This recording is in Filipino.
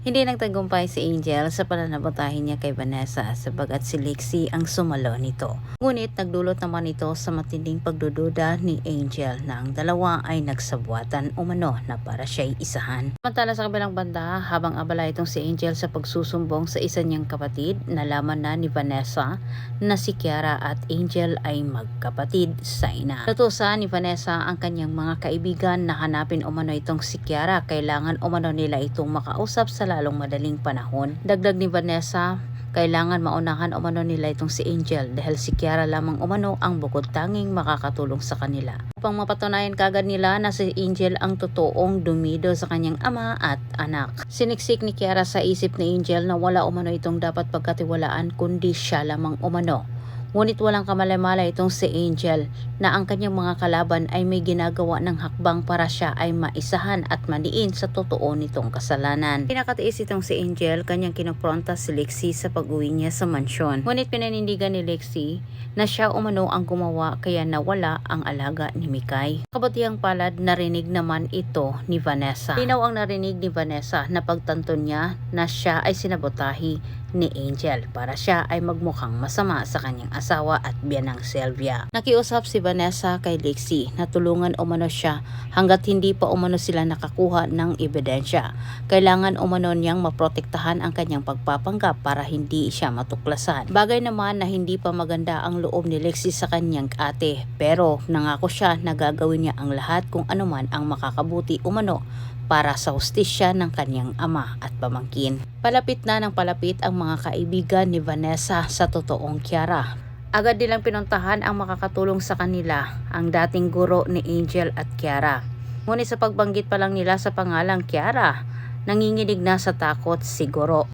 Hindi nagtagumpay si Angel sa pananabotahin niya kay Vanessa sabagat si Lexie ang sumalo nito. Ngunit nagdulot naman ito sa matinding pagdududa ni Angel na ang dalawa ay nagsabwatan umano na para siya'y isahan. Samantala sa kabilang banda, habang abala itong si Angel sa pagsusumbong sa isa niyang kapatid, nalaman na ni Vanessa na si Kiara at Angel ay magkapatid sa ina. Natusan ni Vanessa ang kanyang mga kaibigan na hanapin umano itong si Kiara. Kailangan umano nila itong makausap sa lalong madaling panahon. Dagdag ni Vanessa, kailangan maunahan umano nila itong si Angel dahil si Kiara lamang umano ang bukod tanging makakatulong sa kanila. Upang mapatunayan kagad nila na si Angel ang totoong dumido sa kanyang ama at anak. Siniksik ni Kiara sa isip ni Angel na wala umano itong dapat pagkatiwalaan kundi siya lamang umano. Ngunit walang kamalay-malay itong si Angel na ang kanyang mga kalaban ay may ginagawa ng hakbang para siya ay maisahan at maniin sa totoo nitong kasalanan. Pinakatiis itong si Angel, kanyang kinopronta si Lexie sa pag-uwi niya sa mansyon. Ngunit pinanindigan ni Lexie na siya umano ang gumawa kaya nawala ang alaga ni Mikay. Kabutihang palad, narinig naman ito ni Vanessa. Linaw ang narinig ni Vanessa na pagtanto niya na siya ay sinabotahi ni Angel para siya ay magmukhang masama sa kanyang asawa at biyanang Sylvia. Nakiusap si Vanessa kay Lexie na tulungan umano siya hanggat hindi pa umano sila nakakuha ng ebidensya. Kailangan umano niyang maprotektahan ang kanyang pagpapanggap para hindi siya matuklasan. Bagay naman na hindi pa maganda ang loob ni Lexie sa kanyang ate, pero nangako siya na gagawin niya ang lahat kung anuman ang makakabuti umano para sa hustisya ng kanyang ama at pamangkin. Palapit na ng palapit ang mga kaibigan ni Vanessa sa totoong Kiara. Agad nilang pinuntahan ang makakatulong sa kanila, ang dating guro ni Angel at Kiara. Ngunit sa pagbanggit pa lang nila sa pangalang Kiara, nanginginig na sa takot si guro.